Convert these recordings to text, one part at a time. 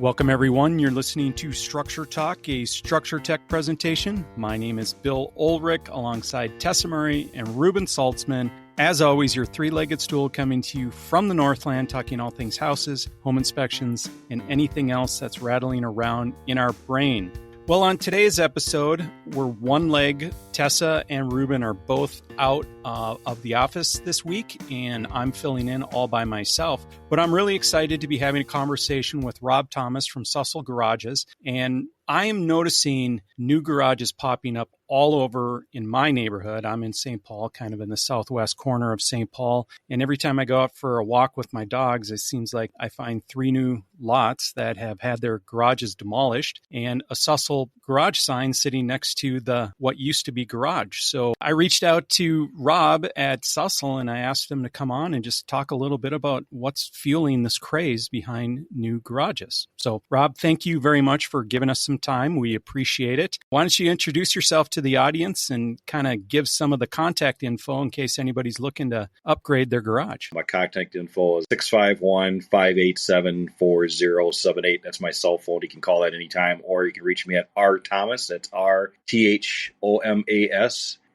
Welcome, everyone. You're listening to Structure Talk, a Structure Tech presentation. My name is Bill Ulrich, alongside Tessa Murray and Ruben Saltzman. As always, your three-legged stool coming to you from the Northland, talking all things houses, home inspections, and anything else that's rattling around in our brain. Well, on today's episode, we're one leg. Tessa and Ruben are both out of the office this week, and I'm filling in all by myself. But I'm really excited to be having a conversation with rthomas from Sussel Garages, and I am noticing new garages popping up all over in my neighborhood. I'm in St. Paul, kind of in the southwest corner of St. Paul. And every time I go out for a walk with my dogs, it seems like I find 3 new lots that have had their garages demolished and a Sussel garage sign sitting next to the what used to be garage. So I reached out to Rob at Sussel and I asked him to come on and just talk a little bit about what's fueling this craze behind new garages. So Rob, thank you very much for giving us some time. We appreciate it. Why don't you introduce yourself to the audience and kind of give some of the contact info in case anybody's looking to upgrade their garage? My contact info is 651-587-4078. That's my cell phone. You can call that anytime, or you can reach me at rthomas. That's rthomas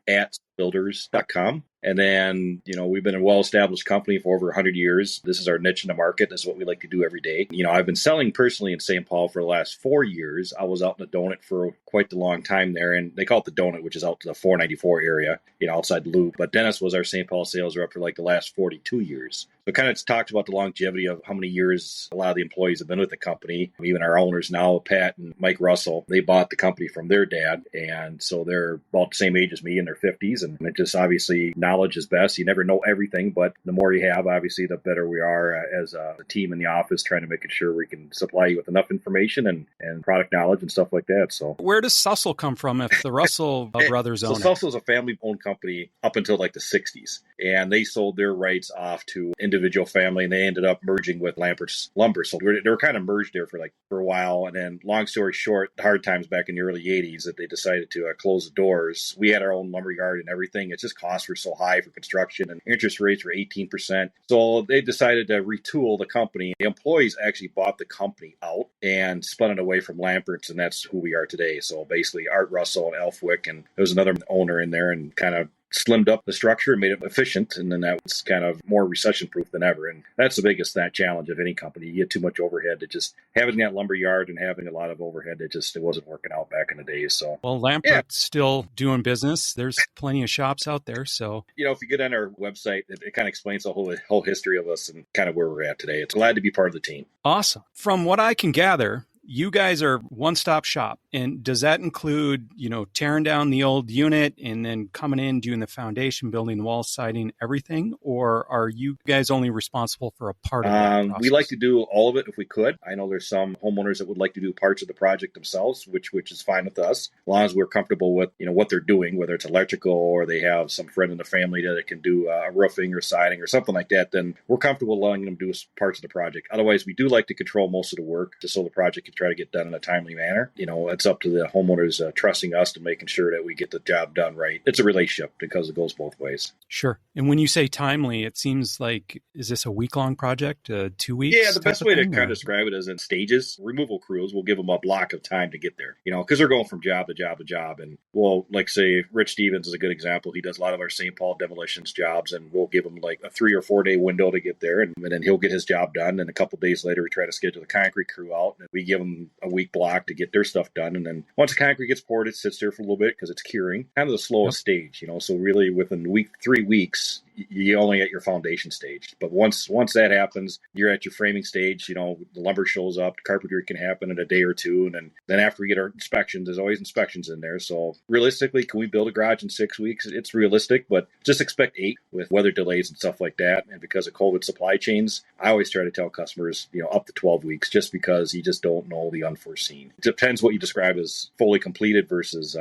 at builders.com. And then, we've been a well-established company for over 100 years. This is our niche in the market. This is what we like to do every day. I've been selling personally in St. Paul for the last 4 years. I was out in the donut for quite a long time there, and they call it the donut, which is out to the 494 area, outside the loop. But Dennis was our St. Paul sales rep for like the last 42 years. So kind of talked about the longevity of how many years a lot of the employees have been with the company. Even our owners now, Pat and Mike Russell, they bought the company from their dad. And so they're about the same age as me in their 50s. And it just obviously knowledge is best. You never know everything, but the more you have, obviously, the better we are as a team in the office trying to make sure we can supply you with enough information and product knowledge and stuff like that. So where does Sussel come from if the Russell brothers own it? So Sussel is a family-owned company up until like the 60s. And they sold their rights off to individual family, and they ended up merging with Lampert's Lumber. So they were kind of merged there for a while. And then, long story short, the hard times back in the early 80s that they decided to close the doors. We had our own lumber yard and everything. It's just costs were so high for construction, and interest rates were 18%. So they decided to retool the company. The employees actually bought the company out and spun it away from Lampert's, and that's who we are today. So basically, Art Russell and Elfwick, and there was another owner in there, and kind of slimmed up the structure and made it efficient, and then that was kind of more recession-proof than ever. And that's the biggest challenge of any company. You get too much overhead. To just having that lumber yard and having a lot of overhead, it wasn't working out back in the days. So, well, Lampert's still doing business. There's plenty of shops out there. So, if you get on our website, it kind of explains the whole history of us and kind of where we're at today. It's glad to be part of the team. Awesome. From what I can gather, you guys are one-stop shop. And does that include, tearing down the old unit and then coming in, doing the foundation, building the walls, siding, everything? Or are you guys only responsible for a part of that process? We like to do all of it if we could. I know there's some homeowners that would like to do parts of the project themselves, which is fine with us, as long as we're comfortable with, what they're doing, whether it's electrical or they have some friend in the family that can do roofing or siding or something like that, then we're comfortable allowing them to do parts of the project. Otherwise, we do like to control most of the work just so the project can try to get done in a timely manner. It's up to the homeowners trusting us to making sure that we get the job done right. It's a relationship because it goes both ways. Sure. And when you say timely, it seems like, is this a week-long project, 2 weeks? Yeah, the best way to kind of describe it is in stages. Removal crews will give them a block of time to get there, because they're going from job to job to job. And we'll, say, Rich Stevens is a good example. He does a lot of our St. Paul demolitions jobs, and we'll give him like a 3 or 4 day window to get there. And then he'll get his job done. And a couple days later, we try to schedule the concrete crew out, and we give them a week block to get their stuff done. And then once the concrete gets poured, it sits there for a little bit because it's curing. Kind of the slowest stage, So really within 3 weeks, you only at your foundation stage. But once that happens, you're at your framing stage. The lumber shows up, the carpentry can happen in a day or two. And then after we get our inspections, there's always inspections in there. So realistically, can we build a garage in 6 weeks? It's realistic, but just expect 8 with weather delays and stuff like that. And because of COVID supply chains, I always try to tell customers, up to 12 weeks, just because you just don't know the unforeseen. It depends what you describe as fully completed versus,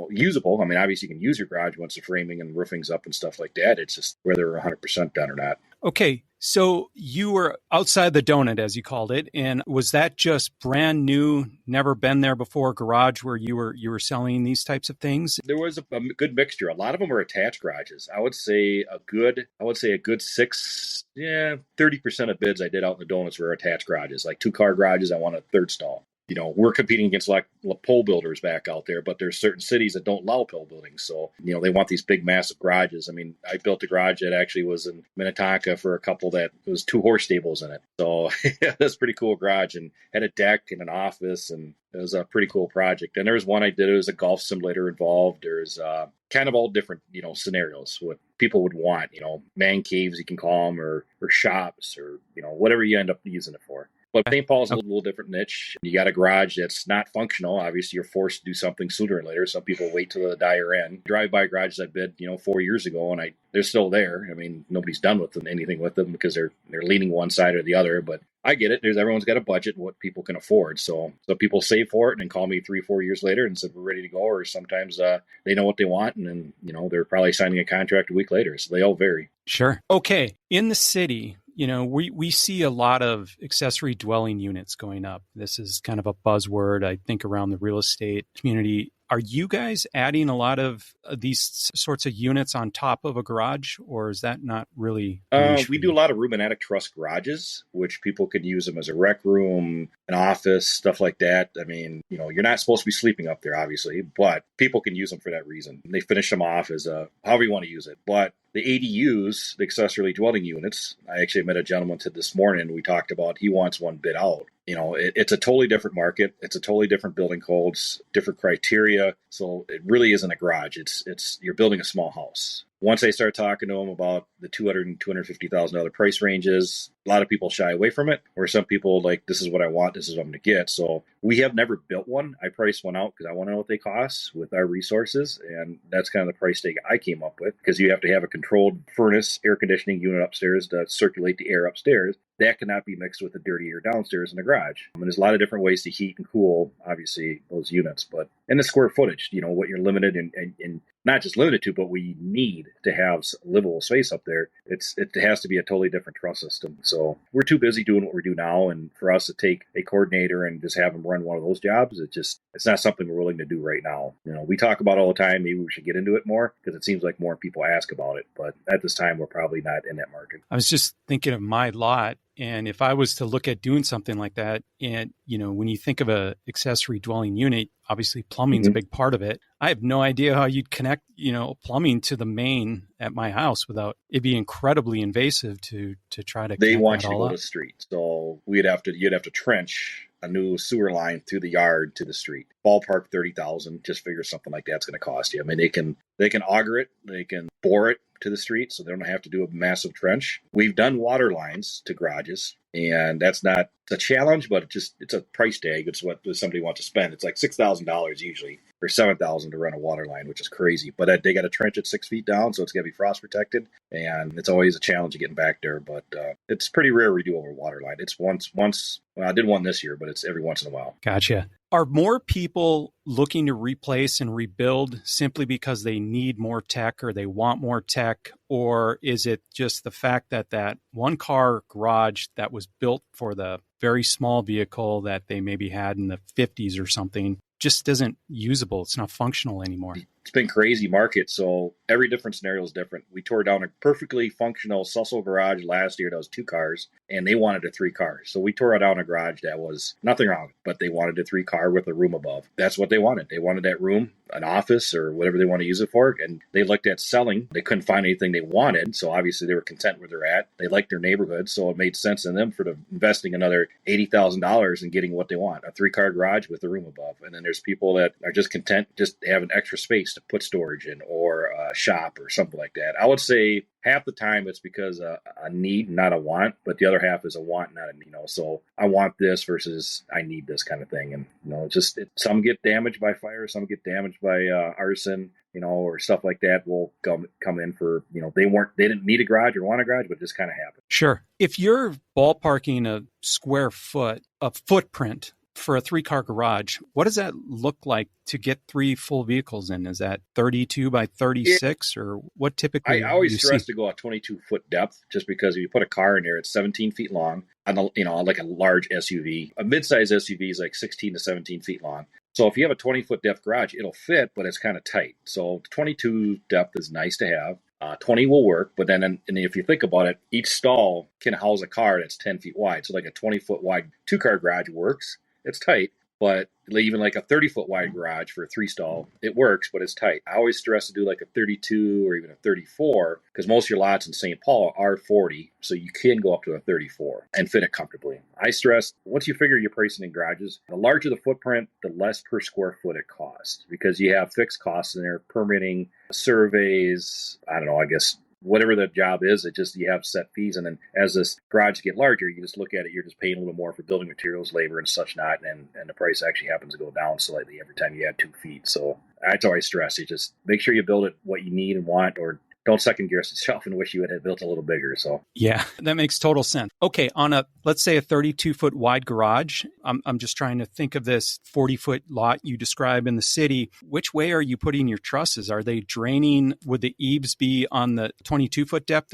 usable. I mean, obviously you can use your garage once the framing and roofing's up and stuff like that. It's just whether 100% done or not. Okay. So you were outside the donut, as you called it, and was that just brand new, never been there before garage where you were selling these types of things? There was a good mixture. A lot of them are attached garages. I would say a good 30% of bids I did out in the donuts were attached garages, like 2-car garages. I want a third stall. We're competing against like pole builders back out there, but there's certain cities that don't allow pole building. So, they want these big, massive garages. I mean, I built a garage that actually was in Minnetonka for a couple that was 2 horse stables in it. So that's a pretty cool garage and had a deck and an office, and it was a pretty cool project. And there was one I did, it was a golf simulator involved. There's kind of all different, scenarios, what people would want, man caves, you can call them, or shops, or, whatever you end up using it for. But St. Paul's a little different niche. You got a garage that's not functional. Obviously, you're forced to do something sooner or later. Some people wait till the dire end. Drive-by garages I bid, 4 years ago, and they're still there. I mean, nobody's done with anything with them because they're leaning one side or the other. But I get it. Everyone's got a budget, what people can afford. So people save for it and then call me 3-4 years later and said we're ready to go. Or sometimes they know what they want, and then they're probably signing a contract a week later. So they all vary. Sure. Okay. In the city, we see a lot of accessory dwelling units going up. This is kind of a buzzword, I think, around the real estate community. Are you guys adding a lot of these sorts of units on top of a garage, or is that not really? We do a lot of room and attic truss garages, which people could use them as a rec room, an office, stuff like that. I mean, you're not supposed to be sleeping up there, obviously, but people can use them for that reason. They finish them off as however you want to use it. But the ADUs, the accessory dwelling units, I actually met a gentleman this morning. We talked about he wants one bid out. It's a totally different market. It's a totally different building codes, different criteria. So it really isn't a garage. It's you're building a small house. Once I start talking to them about the $200,000 and $250,000 price ranges, a lot of people shy away from it, or some people like, this is what I want, this is what I'm going to get. So we have never built one. I priced one out because I want to know what they cost with our resources. And that's kind of the price tag I came up with, because you have to have a controlled furnace, air conditioning unit upstairs to circulate the air upstairs. That cannot be mixed with the dirty air downstairs in the garage. I mean, there's a lot of different ways to heat and cool, obviously, those units. But and the square footage, what you're limited and not just limited to, but we need to have livable space up there. It has to be a totally different truss system. So we're too busy doing what we do now. And for us to take a coordinator and just have them run one of those jobs, it's not something we're willing to do right now. We talk about it all the time. Maybe we should get into it more because it seems like more people ask about it. But at this time, we're probably not in that market. I was just thinking of my lot. And if I was to look at doing something like that, and, when you think of a accessory dwelling unit, obviously plumbing's a big part of it. I have no idea how you'd connect, plumbing to the main at my house without it'd be incredibly invasive to try to. They want you to go to the street. So you'd have to trench a new sewer line through the yard to the street. Ballpark $30,000. Just figure something like that's going to cost you. I mean, they can auger it, they can bore it to the street, so they don't have to do a massive trench. We've done water lines to garages, and that's not a challenge, but it's a price tag. It's what somebody wants to spend. It's like $6,000 usually, or $7,000 to run a water line, which is crazy. But they got to trench it 6 feet down, so it's got to be frost protected, and it's always a challenge of getting back there. But it's pretty rare we do over a water line. It's once. Well, I did one this year, but it's every once in a while. Gotcha. Are more people looking to replace and rebuild simply because they need more tech or they want more tech? Or is it just the fact that one car garage that was built for the very small vehicle that they maybe had in the 50s or something just isn't usable? It's not functional anymore. It's been crazy market. So every different scenario is different. We tore down a perfectly functional Sussel garage last year that was 2 cars, and they wanted a 3-car. So we tore down a garage that was nothing wrong, but they wanted a 3-car with a room above. That's what they wanted. They wanted that room, an office, or whatever they want to use it for. And they looked at selling. They couldn't find anything they wanted. So obviously they were content where they're at. They liked their neighborhood. So it made sense in them for investing another $80,000 in getting what they want, a 3-car garage with a room above. And then there's people that are just content just having extra space to put storage in, or a shop or something like that. I would say half the time it's because a need, not a want, but the other half is a want, not a need. So I want this versus I need this kind of thing. And some get damaged by fire, some get damaged by arson, or stuff like that will come in for, they didn't need a garage or want a garage, but it just kind of happened. Sure. If you're ballparking a square foot, a footprint for a 3-car garage, what does that look like to get 3 full vehicles in? Is that 32 by 36 or what typically I always you stress see? to go a 22-foot depth, just because if you put a car in there, it's 17 feet long on the, like a large SUV. A midsize SUV is like 16 to 17 feet long. So if you have a 20-foot depth garage, it'll fit, but it's kind of tight. So 22 depth is nice to have. 20 will work, but then and if you think about it, each stall can house a car that's 10 feet wide. So like a 20-foot wide 2-car garage works. It's tight, but even like a 30-foot wide garage for a 3-stall, it works, but it's tight. I always stress to do like a 32 or even a 34 because most of your lots in St. Paul are 40, so you can go up to a 34 and fit it comfortably. I stress, once you figure your pricing in garages, the larger the footprint, the less per square foot it costs because you have fixed costs in there, permitting, surveys, I don't know, I guess whatever the job is, it just, you have set fees. And then as this garage get larger, you just look at it, you're just paying a little more for building materials, labor and such not. And the price actually happens to go down slightly every time you add 2 feet. So that's always stress. You just make sure you build it what you need and want, or don't second guess yourself and wish you had built a little bigger. So Yeah, that makes total sense. Okay, on let's say a 32-foot wide garage, I'm just trying to think of this 40-foot lot you describe in the city. Which way are you putting your trusses? Are they draining? Would the eaves be on the 22-foot depth,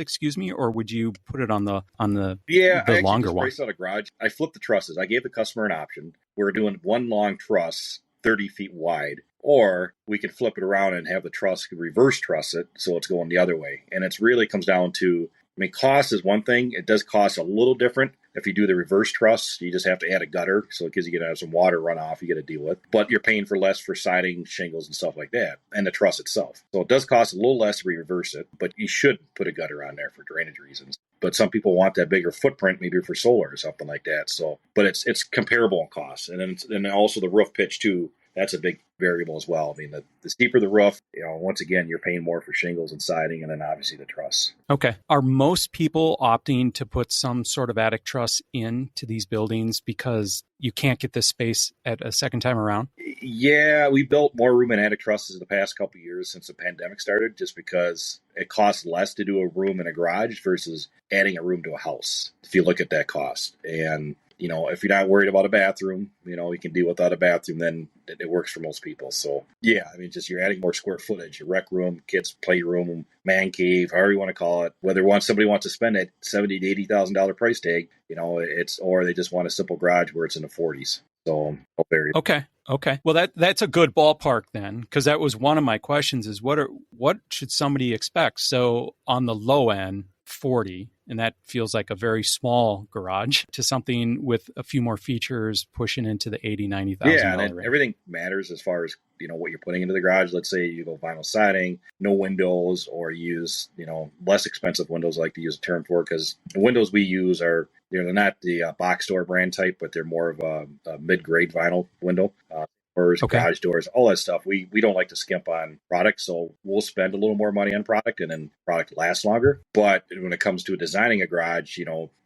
or would you put it on the I actually longer just one? priced out a garage. I flipped the trusses. I gave the customer an option. We're doing one long truss, 30 feet wide, or we can flip it around and have the truss reverse truss it so it's going the other way. And it really comes down to, cost is one thing. It does cost a little different. If you do the reverse truss, you just have to add a gutter, so because you get to have some water runoff you got to deal with. But you're paying for less for siding, shingles, and stuff like that, and the truss itself. So it does cost a little less to reverse it, but you should put a gutter on there for drainage reasons. But some people want that bigger footprint, maybe for solar or something like that. So, but it's comparable in cost, and then also the roof pitch too. That's a big variable as well. The steeper the roof, once again, you're paying more for shingles and siding, and then obviously the truss. Okay. Are most people opting to put some sort of attic truss into these buildings because you can't get this space at a second time around? Yeah, we built more room in attic trusses the past couple of years since the pandemic started, just because it costs less to do a room in a garage versus adding a room to a house, if you look at that cost. And if you're not worried about a bathroom, you can deal without a bathroom, then it works for most people. So, yeah, just you're adding more square footage, your rec room, kids' playroom, man cave, however you want to call it. Whether somebody wants to spend that $70,000 to $80,000 price tag, or they just want a simple garage where it's in the 40s. So, Okay. Well, that's a good ballpark then, because that was one of my questions: is what should somebody expect? So on the low end, 40, and that feels like a very small garage, to something with a few more features pushing into the $80,000-$90,000 yeah, and range. everything matters as far as what you're putting into the garage. Let's say you go vinyl siding, no windows, or use less expensive windows. I like to use a term for it, because the windows we use are they're not the box door brand type, but they're more of a mid-grade vinyl window. Doors, garage doors, all that stuff. We don't like to skimp on product, so we'll spend a little more money on product, and then product lasts longer. But when it comes to designing a garage,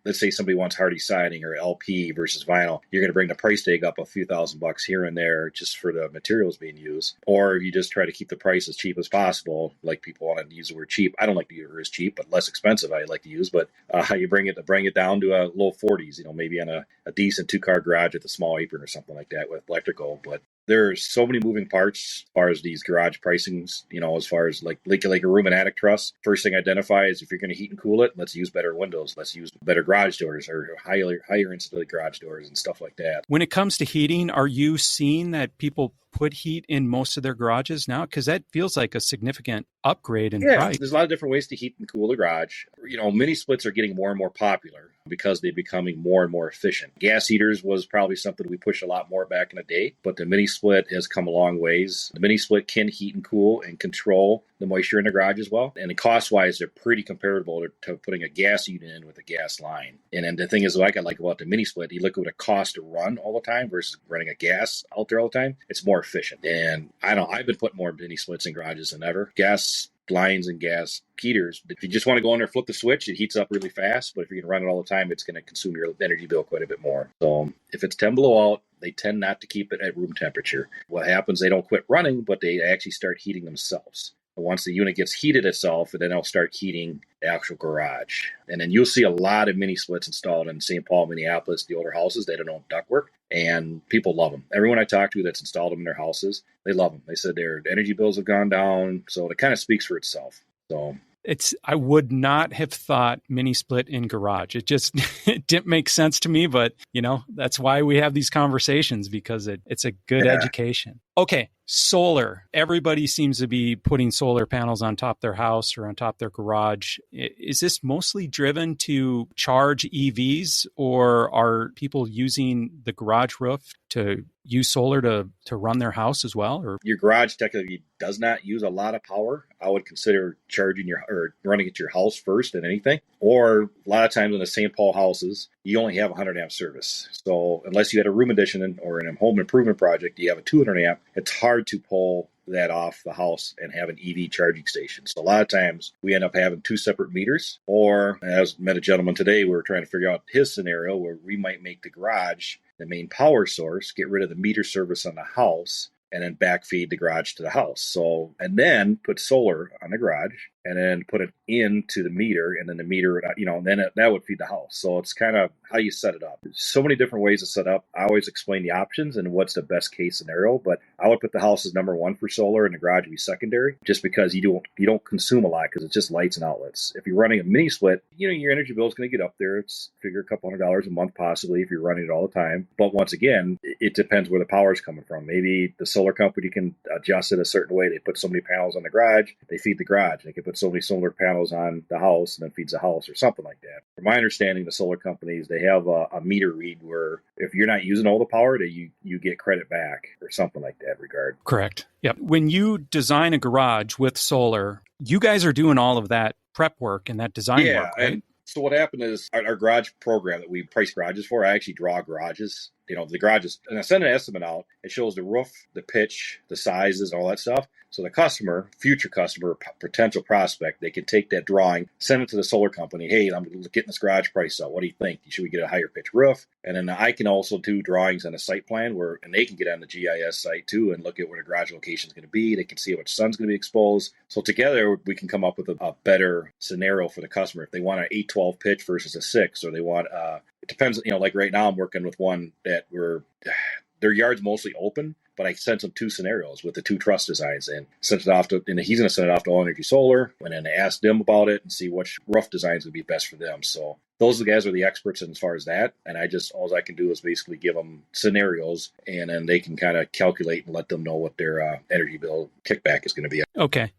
let's say somebody wants hardy siding or LP versus vinyl, you're going to bring the price tag up a few $1,000 here and there just for the materials being used. Or you just try to keep the price as cheap as possible. Like, people want to use the word cheap. I don't like to use the word cheap, but less expensive I like to use. But you bring it down to a low 40s, maybe on a decent 2-car garage with a small apron or something like that with electrical. But there's so many moving parts as far as these garage pricings, as far as like a room and attic truss. First thing I identify is, if you're going to heat and cool it, let's use better windows. Let's use better garage doors, or higher insulated garage doors and stuff like that. When it comes to heating, are you seeing that people put heat in most of their garages now? Because that feels like a significant upgrade in price. There's a lot of different ways to heat and cool the garage. Mini splits are getting more and more popular because they're becoming more and more efficient. Gas heaters was probably something we pushed a lot more back in the day, but the mini split has come a long ways. The mini split can heat and cool and control the moisture in the garage as well. And cost-wise, they're pretty comparable to putting a gas unit in with a gas line. And then the thing is, what I like about the mini split, you look at what it costs to run all the time versus running a gas out there all the time, it's more efficient. And I've been putting more mini splits in garages than ever. Gas lines and gas heaters, if you just want to go in there, flip the switch, it heats up really fast. But if you're going to run it all the time, it's going to consume your energy bill quite a bit more. So if it's 10 below out, they tend not to keep it at room temperature. What happens, they don't quit running, but they actually start heating themselves. Once the unit gets heated itself, then it'll start heating the actual garage. And then you'll see a lot of mini splits installed in St. Paul, Minneapolis, the older houses. They don't know ductwork, and people love them. Everyone I talk to that's installed them in their houses, they love them. They said their energy bills have gone down, so it kind of speaks for itself. So I would not have thought mini split in garage. It just it didn't make sense to me, but that's why we have these conversations, because it's a good education. Okay, solar. Everybody seems to be putting solar panels on top of their house or on top of their garage. Is this mostly driven to charge EVs, or are people using the garage roof to use solar to run their house as well? Or your garage technically does not use a lot of power. I would consider charging or running at your house first than anything. Or a lot of times in the St. Paul houses, you only have 100 amp service. So unless you had a room addition or in a home improvement project, you have a 200 amp. It's hard to pull that off the house and have an EV charging station. So a lot of times we end up having two separate meters, or as met a gentleman today, we were trying to figure out his scenario where we might make the garage the main power source, get rid of the meter service on the house, and then backfeed the garage to the house. So, and then put solar on the garage and then put it into the meter, and then the meter, that would feed the house. So it's kind of how you set it up. There's so many different ways to set up. I always explain the options and what's the best case scenario, but I would put the house as number one for solar and the garage would be secondary, just because you don't consume a lot, because it's just lights and outlets. If you're running a mini split, your energy bill is going to get up there. It's figure a couple $100 a month possibly if you're running it all the time. But once again, it depends where the power is coming from. Maybe the solar company can adjust it a certain way. They put so many panels on the garage, they feed the garage. They can put so many solar panels on the house and then feeds the house or something like that. From my understanding, the solar companies, they have a meter read where if you're not using all the power, you get credit back or something like that regard. Correct. Yep. When you design a garage with solar, you guys are doing all of that prep work and that design work, right? And so what happened is our garage program that we price garages for, I actually draw garages. The garages, and I send an estimate out. It shows the roof, the pitch, the sizes, all that stuff. So the customer, future customer, potential prospect, they can take that drawing, send it to the solar company. Hey, I'm getting this garage price out. What do you think? Should we get a higher pitch roof? And then I can also do drawings on a site plan and they can get on the GIS site too and look at where the garage location is going to be. They can see how much sun's going to be exposed. So together we can come up with a better scenario for the customer. If they want an 8-12 pitch versus a 6, or they want it depends. Like right now I'm working with one that their yard's mostly open, but I sent them 2 scenarios with the 2 truss designs and sent it off and he's going to send it off to All Energy Solar, and then ask them about it and see which rough designs would be best for them. So those guys are the experts as far as that. And all I can do is basically give them scenarios, and then they can kind of calculate and let them know what their energy bill kickback is going to be. Okay.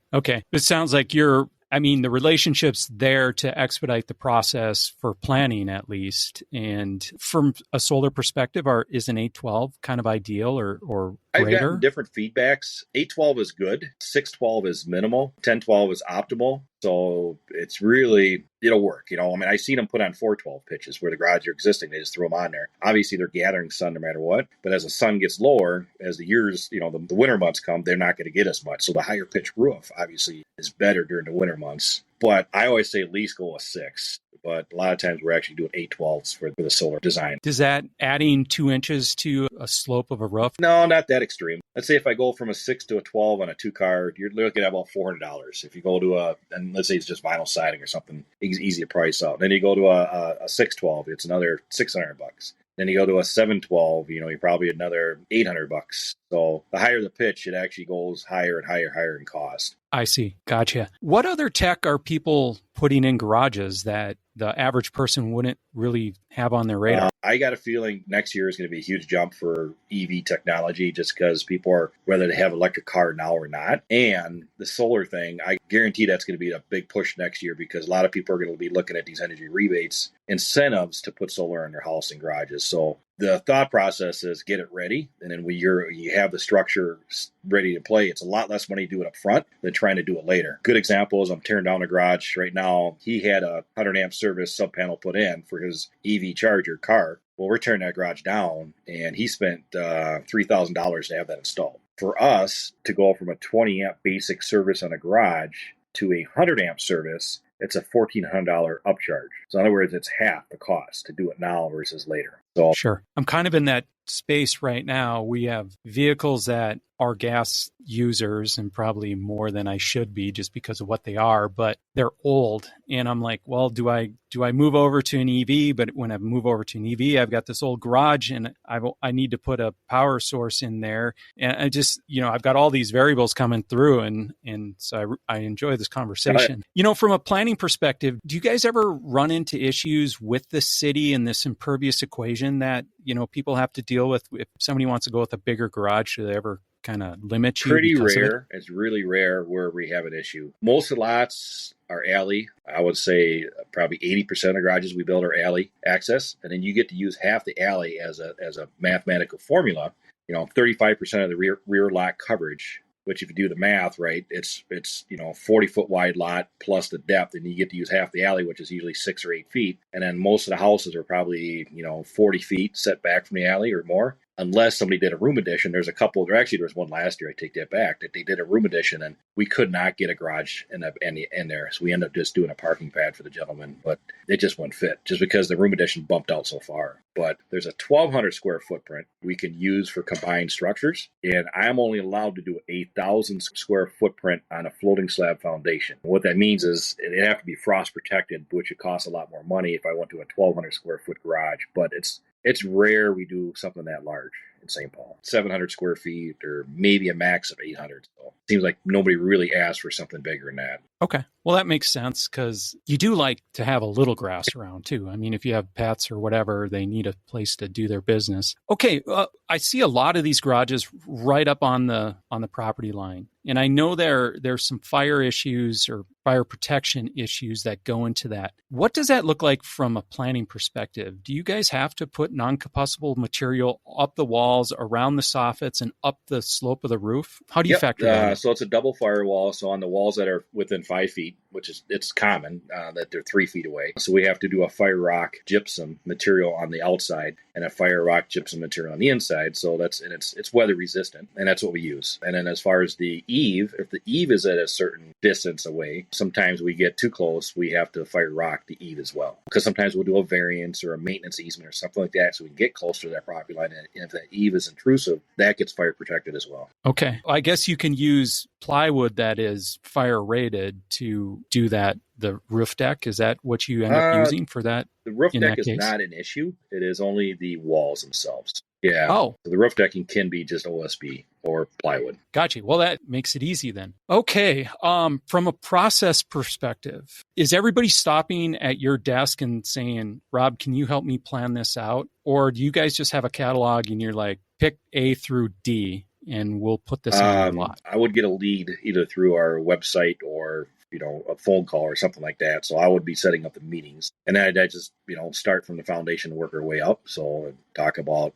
It sounds like the relationship's there to expedite the process for planning, at least. And from a solar perspective, is an 8-12 kind of ideal or I've greater? gotten different feedbacks. 8-12 is good. 6-12 is minimal. 10-12 is optimal. So it's really, it'll work. I've seen them put on 4-12 pitches where the garages are existing. They just throw them on there. Obviously, they're gathering sun no matter what. But as the sun gets lower, as the years, the winter months come, they're not going to get as much. So the higher pitch roof, obviously, is better during the winter months. But I always say at least go a 6. But a lot of times we're actually doing 8-12s for the solar design. Does that adding 2 inches to a slope of a roof? No, not that extreme. Let's say if I go from a 6 to a 12 on a 2-car, you're looking at about $400. If you go to and let's say it's just vinyl siding or something, easy to price out. Then you go to a 6-12, it's another $600. Then you go to a 7-12, you're probably another $800. So the higher the pitch, it actually goes higher and higher in cost. I see. Gotcha. What other tech are people putting in garages that the average person wouldn't really have on their radar? I got a feeling next year is going to be a huge jump for EV technology, just because people are, whether they have an electric car now or not. And the solar thing, I guarantee that's going to be a big push next year, because a lot of people are going to be looking at these energy rebates, incentives to put solar in their house and garages. So the thought process is get it ready, and then when you have the structure ready to play, it's a lot less money to do it up front than trying to do it later. Good example is I'm tearing down a garage right now. He had a 100 amp service sub panel put in for his EV charger car. Well, we're tearing that garage down, and he spent $3,000 to have that installed. For us to go from a 20 amp basic service on a garage to a 100 amp service, it's a $1,400 upcharge. So in other words, it's half the cost to do it now versus later. So sure. I'm kind of in that space right now, we have vehicles that are gas users and probably more than I should be just because of what they are, but they're old. And I'm like, well, do I move over to an EV? But when I move over to an EV, I've got this old garage and I need to put a power source in there. And I just, I've got all these variables coming through. And so I enjoy this conversation. From a planning perspective, do you guys ever run into issues with the city and this impervious equation that, people have to deal with? If somebody wants to go with a bigger garage, do they ever kind of limit you? Pretty rare. It's really rare where we have an issue. Most of the lots are alley. I would say probably 80% of garages we build are alley access. And then you get to use half the alley as a mathematical formula, 35% of the rear lot coverage. Which if you do the math right, it's 40-foot wide lot plus the depth, and you get to use half the alley, which is usually 6 or 8 feet. And then most of the houses are probably 40 feet set back from the alley or more. Unless somebody did a room addition. There was one last year, I take that back, that they did a room addition and we could not get a garage in there. So we ended up just doing a parking pad for the gentleman, but it just wouldn't fit just because the room addition bumped out so far. But there's a 1,200 square footprint we can use for combined structures. And I'm only allowed to do 8,000 square footprint on a floating slab foundation. What that means is it'd have to be frost protected, which would cost a lot more money if I went to a 1,200 square foot garage. But it's rare we do something that large in St. Paul. 700 square feet or maybe a max of 800. So it seems like nobody really asked for something bigger than that. Okay. Well, that makes sense because you do like to have a little grass around too. I mean, if you have pets or whatever, they need a place to do their business. Okay. I see a lot of these garages right up on the property line. And I know there's some fire issues or fire protection issues that go into that. What does that look like from a planning perspective? Do you guys have to put non-combustible material up the walls, around the soffits, and up the slope of the roof? How do you factor that in? So it's a double firewall. So on the walls that are within 5 feet, which is it's common that they're 3 feet away. So we have to do a fire rock gypsum material on the outside and a fire rock gypsum material on the inside. So it's weather resistant, and that's what we use. And then as far as the eave, if the eave is at a certain distance away, sometimes we get too close, we have to fire rock the eave as well. Because sometimes we'll do a variance or a maintenance easement or something like that so we can get closer to that property line. And if that eave is intrusive, that gets fire protected as well. Okay. Well, I guess you can use plywood that is fire rated to do that. The roof deck, is that what you end up using for that? The roof deck is not an issue. It is only the walls themselves. Yeah. Oh. So the roof decking can be just OSB or plywood. Gotcha. Well, that makes it easy then. Okay. From a process perspective, is everybody stopping at your desk and saying, Rob, can you help me plan this out? Or do you guys just have a catalog and you're like, pick A through D and we'll put this on your lot? I would get a lead either through our website or a phone call or something like that. So I would be setting up the meetings, and then I just, start from the foundation and work our way up. So talk about,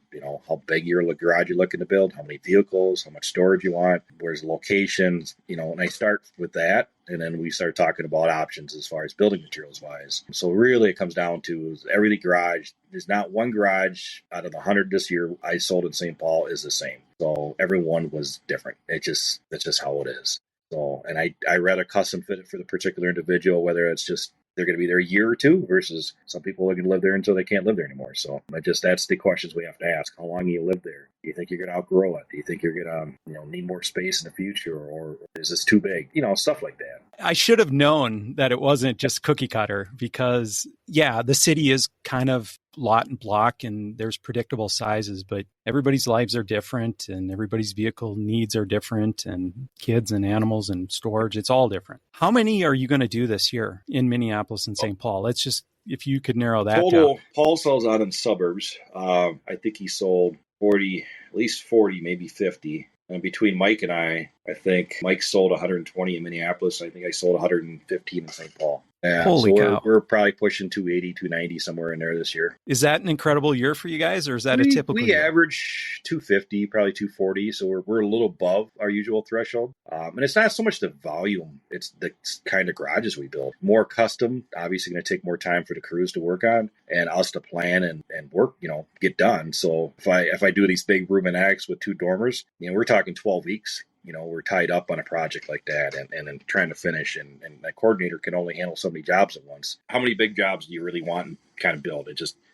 how big your garage you're looking to build, how many vehicles, how much storage you want, where's the locations, and I start with that. And then we start talking about options as far as building materials wise. So really it comes down to every garage. There's not one garage out of the 100 this year I sold in St. Paul is the same. So every one was different. That's just how it is. So, and I rather custom fit it for the particular individual, whether it's just they're going to be there a year or two versus some people are going to live there until they can't live there anymore. So that's the questions we have to ask. How long do you live there? Do you think you're going to outgrow it? Do you think you're going to, need more space in the future, or is this too big? Stuff like that. I should have known that it wasn't just cookie cutter because, the city is kind of lot and block and there's predictable sizes, but everybody's lives are different and everybody's vehicle needs are different and kids and animals and storage, it's all different. How many are you going to do this year in Minneapolis and St. Paul? Let's just, if you could narrow that total, down. Paul sells out in suburbs. I think he sold 40, at least 40, maybe 50. And between Mike and I think Mike sold 120 in Minneapolis. I think I sold 115 in St. Paul. Yeah, Holy cow. We're probably pushing 280, 290 somewhere in there this year. Is that an incredible year for you guys, or is that a typical year? We average 250, probably 240, so we're a little above our usual threshold. And it's not so much the volume, it's the kind of garages we build. More custom, obviously going to take more time for the crews to work on and us to plan and work, get done. So if I do these big room and acts with 2 dormers, we're talking 12 weeks. We're tied up on a project like that and then trying to finish. And that coordinator can only handle so many jobs at once. How many big jobs do you really want and kind of build?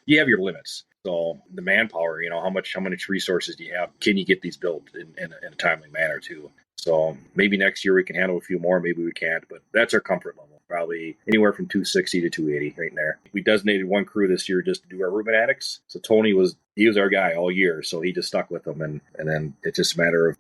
You have your limits. So the manpower, how much resources do you have? Can you get these built in a timely manner too? So maybe next year we can handle a few more, maybe we can't, but that's our comfort level. Probably anywhere from 260 to 280 right in there. We designated one crew this year just to do our Reuben attics. So Tony was our guy all year, so he just stuck with them, and then it's just a matter of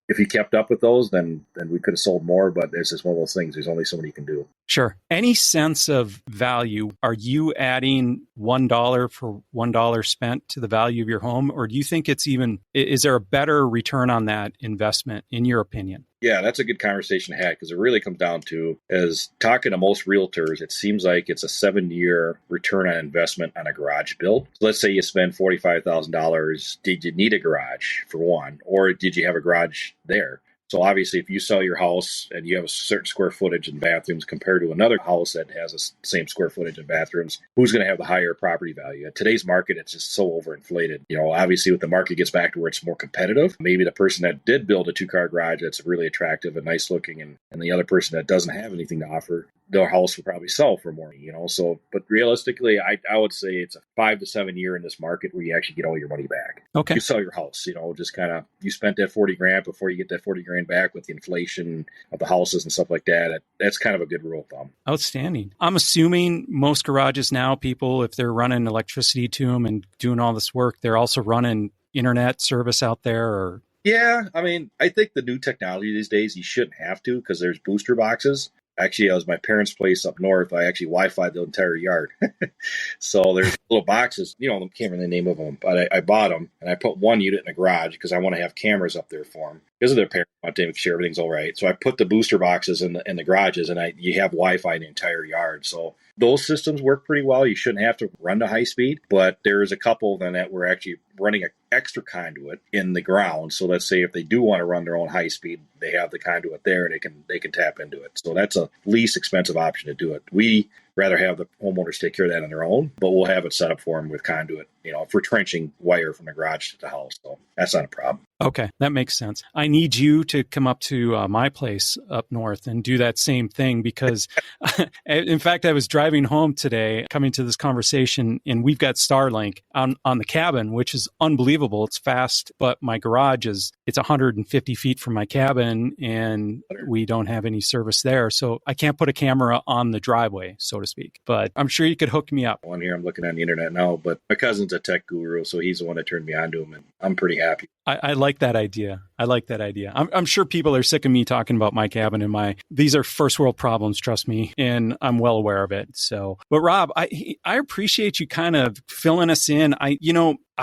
if he kept up with those, then we could have sold more. But it's just one of those things. There's only so many you can do. Sure. Any sense of value? Are you adding $1 for $1 spent to the value of your home? Or do you think is there a better return on that investment, in your opinion? Yeah, that's a good conversation to have, because it really comes down to, as talking to most realtors, it seems like it's a 7-year return on investment on a garage build. So let's say you spend $45,000. Did you need a garage for one, or did you have a garage there? So obviously, if you sell your house and you have a certain square footage in bathrooms compared to another house that has the same square footage in bathrooms, who's going to have the higher property value? In today's market, it's just so overinflated. Obviously, when the market gets back to where it's more competitive, maybe the person that did build a 2-car garage that's really attractive and nice looking, and the other person that doesn't have anything to offer, their house will probably sell for more. So, but realistically, I would say it's a 5 to 7 year in this market where you actually get all your money back. Okay. You sell your house, just kind of, you spent that 40 grand before you get that 40 grand back with the inflation of the houses and stuff like that. That's kind of a good rule of thumb. Outstanding. I'm assuming most garages now, people, if they're running electricity to them and doing all this work, they're also running internet service out there, or... Yeah, I think the new technology these days, you shouldn't have to, because there's booster boxes. Actually, I was my parents' place up north. I actually Wi-Fi'd the entire yard. So there's little boxes, I can't remember the name of them, but I bought them, and I put one unit in the garage because I want to have cameras up there for them. Because of their parents, I want to make sure everything's all right. So I put the booster boxes in the garages, and you have Wi-Fi in the entire yard. So those systems work pretty well. You shouldn't have to run to high speed, but there's a couple then that we're actually running an extra conduit in the ground. So let's say if they do want to run their own high speed, they have the conduit there and they can tap into it. So that's a least expensive option to do it. We rather have the homeowners take care of that on their own, but we'll have it set up for them with conduit, for trenching wire from the garage to the house. So that's not a problem. Okay, that makes sense. I need you to come up to my place up north and do that same thing, because in fact, I was driving home today, coming to this conversation, and we've got Starlink on the cabin, which is unbelievable. It's fast, but my garage it's 150 feet from my cabin, and we don't have any service there. So I can't put a camera on the driveway, so to speak, but I'm sure you could hook me up. One here, I'm looking on the internet now, but my cousin's a tech guru, so he's the one that turned me on to him, and I'm pretty happy. I like that idea. I'm sure people are sick of me talking about my cabin and these are first world problems, trust me, and I'm well aware of it. So, but Rob, I appreciate you kind of filling us in. I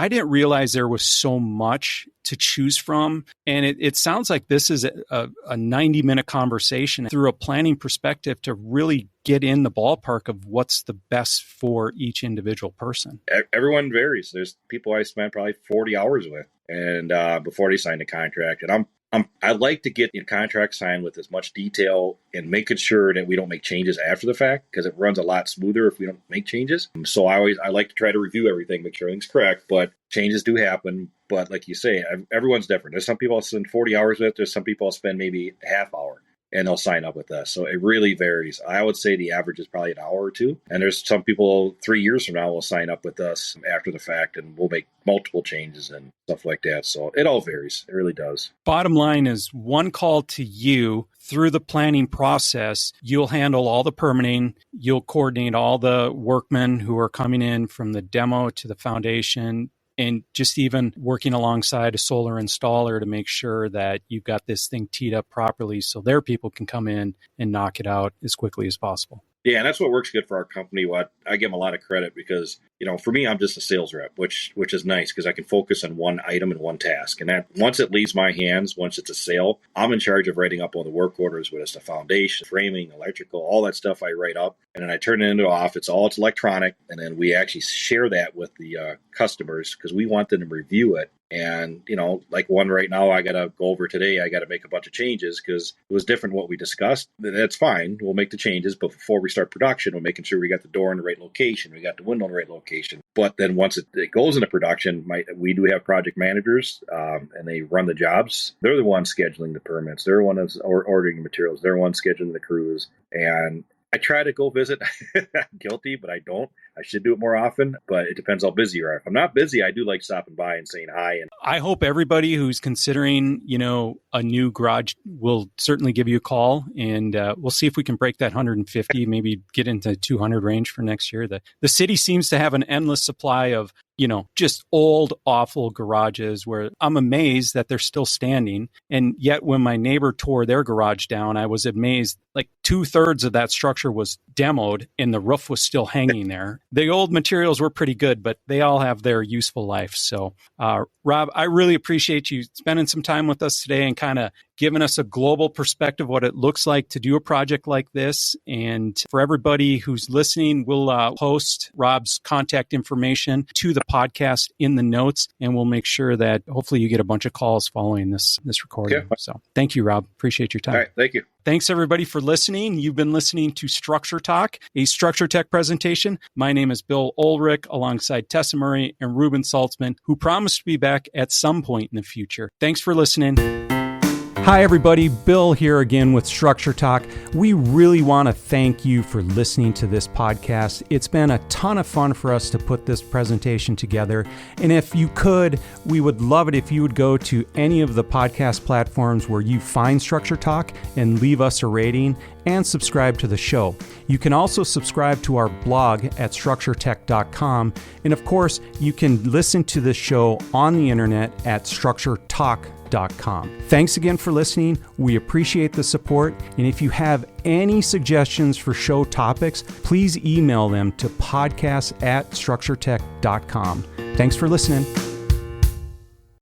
didn't realize there was so much to choose from. And it sounds like this is a 90-minute conversation through a planning perspective to really get in the ballpark of what's the best for each individual person. Everyone varies. There's people I spent probably 40 hours with, and before they signed a contract. And I like to get the contract signed with as much detail and making sure that we don't make changes after the fact, because it runs a lot smoother if we don't make changes. So I like to try to review everything, make sure everything's correct, but changes do happen. But like you say, everyone's different. There's some people I'll spend 40 hours with. There's some people I'll spend maybe a half hour, and they'll sign up with us. So it really varies. I would say the average is probably an hour or two. And there's some people 3 years from now will sign up with us after the fact, and we'll make multiple changes and stuff like that. So it all varies. It really does. Bottom line is one call to you through the planning process. You'll handle all the permitting. You'll coordinate all the workmen who are coming in from the demo to the foundation, and just even working alongside a solar installer to make sure that you've got this thing teed up properly so their people can come in and knock it out as quickly as possible. Yeah, and that's what works good for our company. I give them a lot of credit because, for me, I'm just a sales rep, which is nice because I can focus on one item and one task. And that once it leaves my hands, once it's a sale, I'm in charge of writing up all the work orders, whether it's the foundation, framing, electrical, all that stuff I write up. And then I turn it into off. It's electronic. And then we actually share that with the customers because we want them to review it. And, like one right now, I got to go over today. I got to make a bunch of changes because it was different what we discussed. That's fine. We'll make the changes. But before we start production, we're making sure we got the door in the right location. We got the window in the right location. But then once it goes into production, we do have project managers and they run the jobs. They're the ones scheduling the permits. They're the ones ordering the materials. They're the ones scheduling the crews. And I try to go visit. I'm guilty, but I don't. I should do it more often, but it depends how busy you are. If I'm not busy, I do like stopping by and saying hi. And I hope everybody who's considering, a new garage will certainly give you a call, and we'll see if we can break that 150, maybe get into 200 range for next year. The city seems to have an endless supply of just old, awful garages where I'm amazed that they're still standing. And yet when my neighbor tore their garage down, I was amazed. Like 2/3 of that structure was demoed and the roof was still hanging there. The old materials were pretty good, but they all have their useful life. So, Rob, I really appreciate you spending some time with us today and kind of giving us a global perspective what it looks like to do a project like this. And for everybody who's listening, we'll post Rob's contact information to the podcast in the notes, and we'll make sure that hopefully you get a bunch of calls following this recording. Okay. So thank you, Rob. Appreciate your time. All right. Thank you. Thanks, everybody, for listening. You've been listening to Structure Talk, a Structure Tech presentation. My name is Bill Ulrich, alongside Tessa Murray and Ruben Saltzman, who promised to be back at some point in the future. Thanks for listening. Hi, everybody. Bill here again with Structure Talk. We really want to thank you for listening to this podcast. It's been a ton of fun for us to put this presentation together. And if you could, we would love it if you would go to any of the podcast platforms where you find Structure Talk and leave us a rating and subscribe to the show. You can also subscribe to our blog at structuretech.com. And of course, you can listen to this show on the internet at structuretalk.com. Thanks again for listening. We appreciate the support. And if you have any suggestions for show topics, please email them to podcast@structuretech.com. Thanks for listening.